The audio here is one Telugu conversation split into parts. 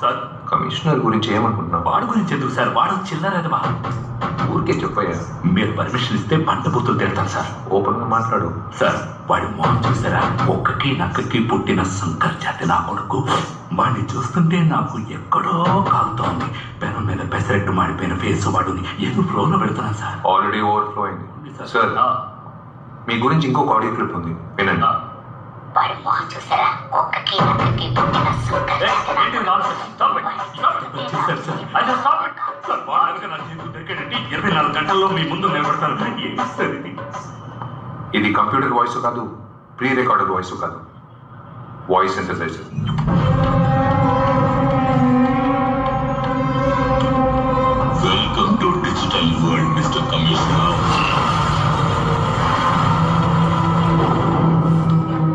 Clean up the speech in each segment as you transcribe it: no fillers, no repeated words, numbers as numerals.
సార్ కమిషనర్ గురించి ఏమనుకుంటున్నావు? వాడు గురించి ఎందుకు సార్? వాడు చిల్లరదవా. ఊరికే చెప్పయ్యా. మీరు పర్మిషన్ ఇస్తే పంట బూతులు తిడతాను సార్. ఓపెన్ గా మాట్లాడు. సార్ వాడి మొహం చూసారా? ఒక్కకి నక్కకి పుట్టిన శంకర్ జాతి నా కొడుకు. వాడిని చూస్తుంటే నాకు ఎక్కడో కాలుతోంది. పెనం మీద పెసరెట్టు మాడిపోయిన ఫేస్ వాడుని ఏదో ఫ్లోలో పెడుతున్నాను సార్. ఆల్రెడీ ఓవర్ఫ్లో అయింది సార్. మీ గురించి ఇంకొక ఆడియో క్లిప్ ఉంది, వినండి. వాడి మొహం చూసారా? ఒక్కకి నక్కకి పుట్టిన శంకర్ జాతి నా కొడుకు. 24 గంటల్లో మీ ముందు నిలబడతాను. ఇది కంప్యూటర్ వాయిస్ కాదు, ప్రీ రికార్డెడ్ వాయిస్ కాదు, voice synthesiser. Welcome to digital world mister commissioner.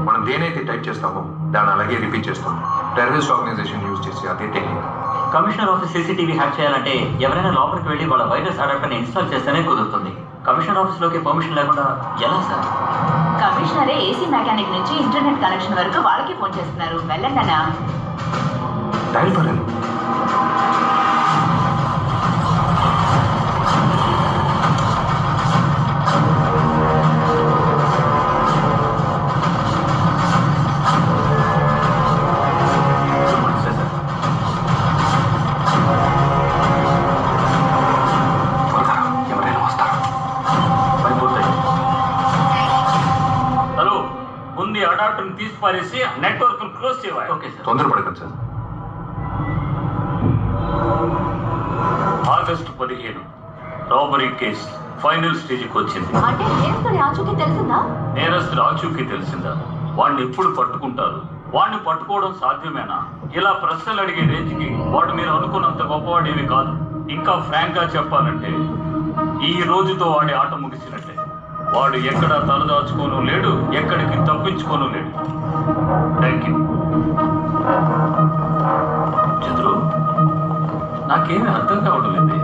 మనం దేనైతే టైప్ చేస్తామో దాన్ని అలాగే రిపీట్ చేస్తాం. టెర్రరిస్ట్ ఆర్గనైజేషన్ యూజ్ చేసి అదే technique. Commissioner office CCTV hack చేయాలంటే ఎవరైనా లోపలికి వెళ్ళి వాళ్ళ వైరస్ అడాప్టర్ని ఇన్స్టాల్ చేస్తేనే కుదురుతుంది. కమిషనర్ ఆఫీస్ లోకి పర్మిషన్ లేకుండా ఎలా సార్? కమిషనరే ఏసీ మెకానిక్ నుంచి ఇంటర్నెట్ కనెక్షన్ వరకు వాళ్ళకి ఫోన్ చేస్తున్నారు. వెళ్ళండి అన్నా. Dial for help. అడాప్టర్ని తీసి పారేసి నెట్వర్క్ క్లోజ్ చేయాలి. Okay sir. తొందరపడకండి sir. August 15 robbery case final స్టేజ్కి వచ్చింది. అంటే నేరస్తుడి ఆచూకీ తెలిసిందా? నేరస్తుడి ఆచూకీ తెలిసిందా? వాడిని ఎప్పుడు పట్టుకుంటారు? వాడిని పట్టుకోవడం సాధ్యమేనా? ఇలా ప్రశ్నలు అడిగే రేంజ్కి వాడు మీరు అనుకున్నంత గొప్పవాడేమి కాదు. ఇంకా ఫ్రాంక్ గా చెప్పాలంటే ఈ రోజుతో వాడి ఆట ముగిసినట్లే. వాడు ఎక్కడ తలదాచుకోను లేడు, ఎక్కడికి తప్పించుకోను లేడు. Thank you. చంద్రు, నాకేమీ అర్థం కావడం లేదు.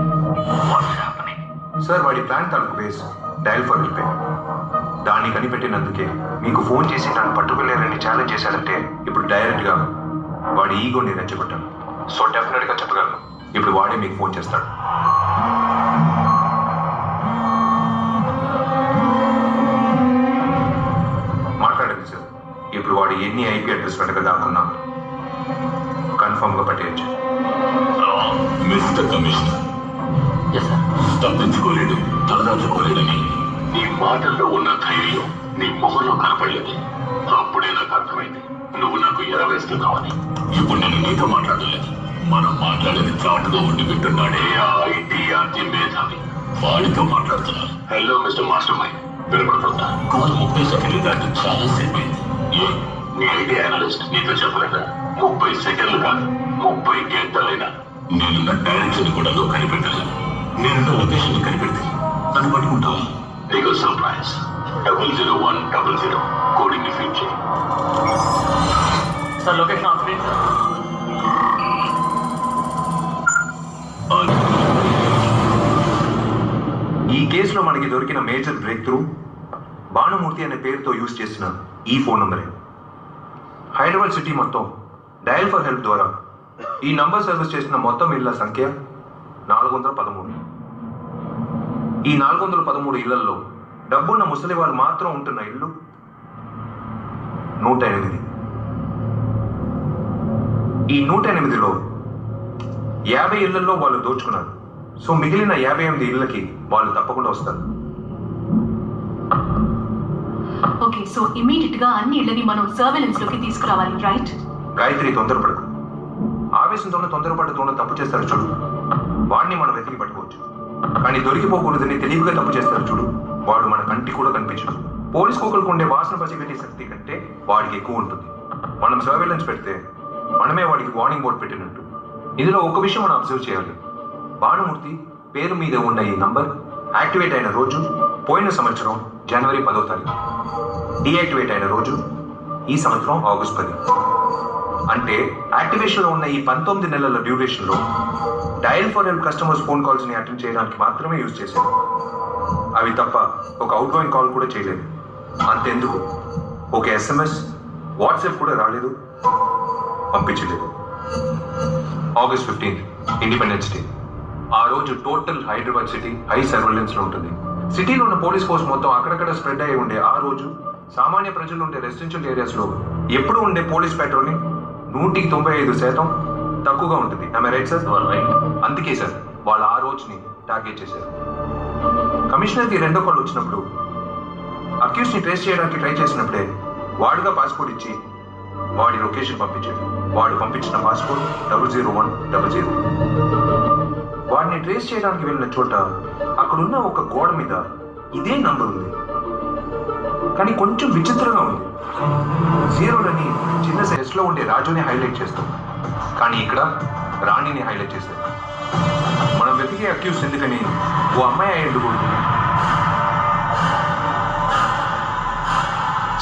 సార్ వాడి ప్లాన్ తాలూకు బేస్ డైల్ ఫర్ హెల్ప్. దాన్ని కనిపెట్టినందుకే మీకు ఫోన్ చేసి నన్ను పట్టుకోలేరని ఛాలెంజ్ చేశాడంటే ఇప్పుడు డైరెక్ట్ గా వాడి ఈగోని రెచ్చగొట్టాను. సో డెఫినెట్ గా చెప్పగలను, ఇప్పుడు వాడే మీకు ఫోన్ చేస్తాడు. మాట్లాడండి సార్. ఇప్పుడు వాడు ఎన్ని ఐపీ అడ్రస్ వెనక దాకున్నా కన్ఫర్మ్ గా పట్టేయచ్చు. మిస్టర్ కమిషనర్, తప్పించుకోలేడు, తలదాచుకోలేడని నీ మాటల్లో ఉన్న ధైర్యం నీ మొహంలో కనపడలేదు. అప్పుడే నాకు అర్థమైంది నువ్వు నాకు ఎరవేస్తున్నావని. ఇప్పుడు నేను నీతో మాట్లాడలేదు, మనం మాట్లాడేది చాటుగా ఉండి వింటున్నాడే ఆ ఐటీ మేధావి, వాడితో మాట్లాడుతున్నాను. హలో మిస్టర్ మాస్టర్ మైండ్, వినపడుతుందా? 30 సెకండ్లు దాటి చాలా సేపు అయింది. ఏ నీ ఐటీ అనలిస్ట్ నీతో చెప్పలేదా? 30 సెకండ్లు కాదు, 30 గంటలైనా నేనున్న డైరెక్షన్ కూడా నువ్వు కనిపెట్టలేదు. నేనున్న లొకేషన్ కనిపెడితే నన్ను పట్టుకుంటావా? నీకు సర్ప్రైజ్. 00100 కోడింగ్ ఫీడ్ చేయి. Sir location on screen sir. ఈ కేసులో మనకి దొరికిన మేజర్ బ్రేక్ త్రూ భానుమూర్తి అనే పేరుతో యూజ్ చేసిన ఈ ఫోన్ నంబరే. హైదరాబాద్ సిటీ మొత్తం డయల్ ఫర్ హెల్ప్ ద్వారా ఈ నంబర్ సర్వీస్ చేసిన మొత్తం ఇళ్ల సంఖ్య 413. ఈ 413 ఇళ్లలో డబ్బున్న ముసలి వాళ్ళు మాత్రం ఉంటున్న ఇళ్ళు 108. ఈ 108లో 50 ఇళ్లలో వాళ్ళు దోచుకున్నారు. సో మిగిలిన 58 ఇళ్ళకి వాళ్ళు తప్పకుండా వస్తారు. ఓకే, సో ఇమీడియట్ గా అన్ని ఇళ్ళని మనం సర్వేలెన్స్ లోకి తీసుకురావాలి, రైట్? గాయత్రి, తొందరపడకు. ఆవేశంతోనే తొందరపడుతూనే తప్పు చేస్తారు చూడు, వాడిని మనం వెతికి పట్టుకోవచ్చు. కానీ దొరికిపోకూడదని తెలివిగా తప్పు చేస్తారు చూడు, వాడు మన కంటి కూడా కనిపించడు. పోలీస్ కుక్కలకు ఉండే వాసన పసిగట్టే శక్తి కంటే వాడికి ఎక్కువ ఉంటుంది. మనం సర్వేలెన్స్ పెడితే మనమే వాడికి వార్నింగ్ బోర్డు పెట్టినట్టు. ఇందులో ఒక విషయం మనం అబ్జర్వ్ చేయాలి. భానుమూర్తి పేరు మీద ఉన్న ఈ నంబర్ యాక్టివేట్ అయిన రోజు పోయిన సంవత్సరం జనవరి 10వ తారీఖు, డీయాక్టివేట్ అయిన రోజు ఈ సంవత్సరం ఆగస్ట్ 10. అంటే యాక్టివేషన్లో ఉన్న ఈ 19 నెలల డ్యూరేషన్లో dial for help customers phone కాల్స్ని అటెండ్ చేయడానికి మాత్రమే యూజ్ చేశారు. అవి తప్ప ఒక అవుట్ గోయింగ్ కాల్ కూడా చేయలేదు. అంతెందుకు, ఒక SMS, వాట్సాప్ కూడా రాలేదు, పంపించలేదు. August 15th independence day. ఆ రోజు total Hyderabad city high surveillance లో ఉంటుంది. సిటీలో ఉన్న పోలీస్ ఫోర్స్ మొత్తం అక్కడక్కడ స్ప్రెడ్ అయ్యి ఉండే ఆ రోజు సామాన్య ప్రజలు ఉండే రెసిడెన్షియల్ ఏరియాస్ లో ఎప్పుడు ఉండే పోలీస్ పెట్రోలింగ్ 195% తక్కువగా ఉంటుంది. Right sir? అందుకే సార్ వాళ్ళు ఆ రోజుని టార్గెట్ చేశారు. కమిషనర్ కి రెండో కాల్ వచ్చినప్పుడు అక్యూస్ ని ట్రేస్ చేయడానికి ట్రై చేసినప్పుడే వాడుగా పాస్పోర్ట్ ఇచ్చి వాడి లొకేషన్ పంపించాడు. వాడు పంపించిన పాస్పోర్ట్ 00100. వాడిని ట్రేస్ చేయడానికి వెళ్ళిన చోట అక్కడున్న ఒక గోడ మీద ఇదే నంబర్ ఉంది. కానీ కొంచెం విచిత్రంగా ఉంది. జీరోలని చిన్న సైజ్ లో ఉండే రాజుని హైలైట్ చేస్తాం, కానీ ఇక్కడ రాణిని హైలైట్ చేస్తాం. మనం వెతికే అక్యూస్ ఎందుకని ఓ అమ్మాయి అయ్యేందుకు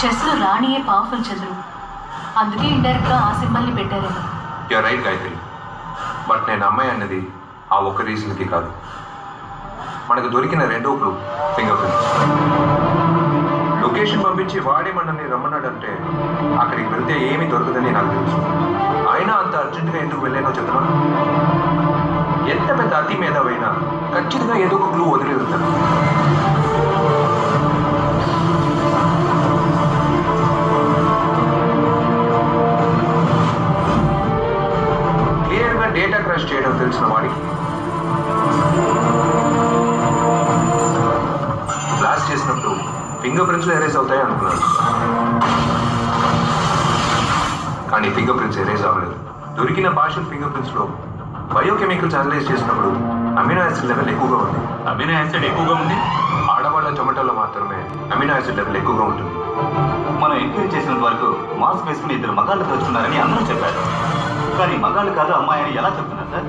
చెస్ లో రాణియే పవర్ఫుల్ చంద్రు, అందుకే ఇండైరెక్ట్ గా ఆ సింబల్ ని పెట్టారేమో. యూర్ రైట్ గాయత్రి, బట్ నేను అమ్మాయి అన్నది ఆ ఒక్క రీజన్కి కాదు. మనకు దొరికిన రెండో క్లూ ఫింగర్ ప్రింట్స్. లొకేషన్ పంపించి వాడే మనల్ని రమ్మన్నాడంటే అక్కడికి వెళ్తే ఏమీ దొరకదని నాకు తెలుసు. అయినా అంత అర్జెంటుగా ఎందుకు వెళ్ళానో చెప్పనా? ఎంత పెద్ద అతి మేధావైనా ఖచ్చితంగా ఏదో ఒక క్లూ వదిలి వెళ్తాను. క్లియర్గా డేటా క్రాష్ చేయడం తెలిసిన వాడికి బ్లాస్ట్ చేసినప్పుడు ఫింగర్ ప్రింట్స్ ఎరేజ్ అవుతాయి అనుకున్నాను, కానీ ఫింగర్ ప్రింట్స్ ఎరేజ్ అవ్వలేదు. దొరికిన పార్షల్ ఫింగర్ ప్రింట్స్ లో బయోకెమికల్స్ అనలైజ్ చేసినప్పుడు అమినో యాసిడ్ లెవెల్ ఎక్కువగా ఉంది. అమినో యాసిడ్ ఎక్కువగా ఉంది. ఆడవాళ్ళ చెమటల్లో మాత్రమే అమినో యాసిడ్ లెవెల్ ఎక్కువగా ఉంటుంది. మనం ఎంక్వైరీ చేసినంత వరకు మాస్క్ వేసుకుని 2 మగాళ్ళు దోచుకున్నారని అందరూ చెప్పారు. కానీ మగాళ్ళు కాదు అమ్మాయి అని ఎలా చెప్తున్నారు సార్?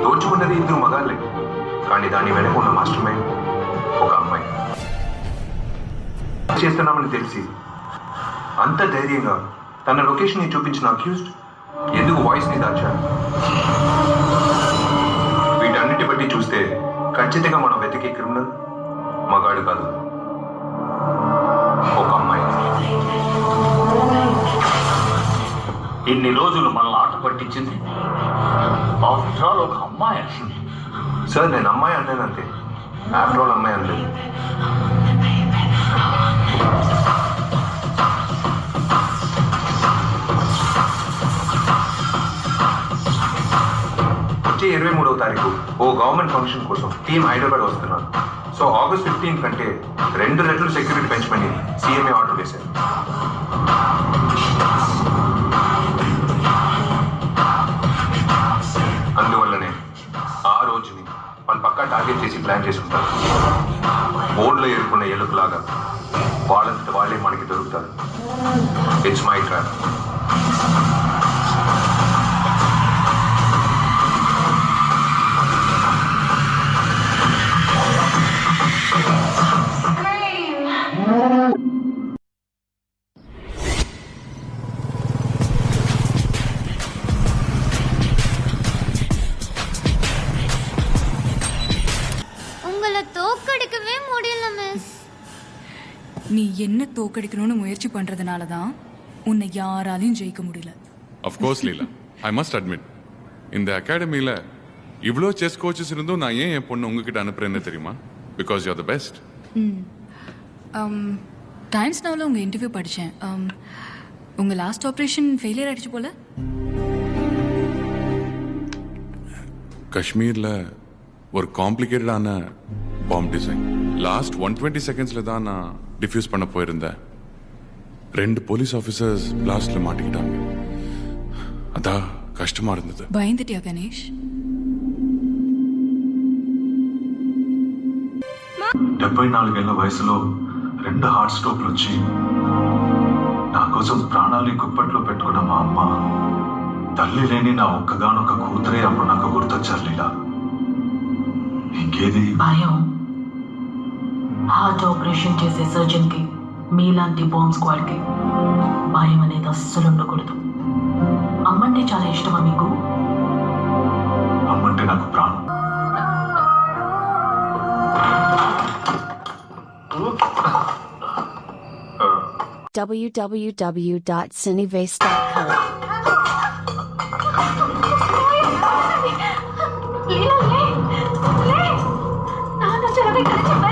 దోచుకున్నది 2 మగాళ్ళే, కానీ దాని వెనక ఉన్న మాస్టర్ మైండ్ ఒక అమ్మాయి. చేస్తున్నామని తెలిసి అంత ధైర్యంగా తన లొకేషన్ ని చూపించిన అక్యూజ్డ్ ఎందుకు వాయిస్ ని దాచారు? వీటన్నిటి బట్టి చూస్తే ఖచ్చితంగా మనం వెతికే క్రిమినల్ మగాడు కాదు, ఒక అమ్మాయి. ఇన్ని రోజులు మనల్ని ఆట పట్టించింది ఆఫ్టర్ ఆల్ ఒక అమ్మాయి. సార్ నేను అమ్మాయి అన్నానంతే, ఆఫ్టర్ ఆల్ అమ్మాయి అనలేదు. వచ్చే 23వ తారీఖు ఓ గవర్నమెంట్ ఫంక్షన్ కోసం టీం హైదరాబాద్ వస్తున్నారు. సో ఆగస్ట్ 15 కంటే 2 రెట్లు సెక్యూరిటీ పెంచమని సీఎంఏ ఆర్డర్ వేశారు. అందువల్లనే ఆ రోజుని వాళ్ళు పక్కా టార్గెట్ చేసి ప్లాన్ చేసుకుంటారు. బోర్డులో ఎదుర్కొన్న ఎలుకలాగా వాళ్ళంత వాళ్ళే మనకి దొరుకుతారు. It's my trap. உங்களை தோக்கடிக்கவே முடியல மிஸ். நீ என்ன தோக்கடிக்கணும்னு முயற்சி பண்றதுனால தான் உன்னை யாராலையும் ஜெயிக்க முடியல. Of course, Leela. I must admit, இந்த அகாடமியில் இவ்வளோ செஸ் கோச்சஸ் இருந்தும் நான் ஏன் என் பொண்ணு உங்ககிட்ட அனுப்புறேன்னு தெரியுமா? Because you are the best. Times நவுல உங்கள் இன்டர்வியூ படித்தேன். உங்கள் லாஸ்ட் ஆப்ரேஷன் ஃபெயிலியர் ஆயிடுச்சு போல. காஷ்மீரில் ஒரு காம்ப்ளிகேட்டடான பாம்பு டிசைன் லாஸ்ட் 120 செகண்ட்ஸில் தான் நான் டிஃப்யூஸ் பண்ண போயிருந்தேன். 2 போலீஸ் ஆஃபீஸர்ஸ் பிளாஸ்ட்ல மாட்டிக்கிட்டாங்க. அதான் கஷ்டமா இருந்தது. பயந்துட்டியா கணேஷ்? 74 ఏళ్ల వయసులో 2 హార్ట్ స్ట్రోక్లు వచ్చి నా కోసం ప్రాణాలని గుప్పట్లో పెట్టుకున్న మా అమ్మ, తల్లి లేని నా ఒక్కగానొక్క కూతురే అప్పుడు నాకు గుర్తొచ్చారు లీలా. ఇంకేది భయం. హార్ట్ ఆపరేషన్ చేసే సర్జన్ కి మీలాంటి బాంబ్ స్క్వాడ్ కి భయం అనేది అస్సలు ఉండకూడదు. అమ్మంటే చాలా ఇష్టమా మీకు? అమ్మంటే నాకు ప్రాణం. www.cinevase.co ఇక్కడ నుంచి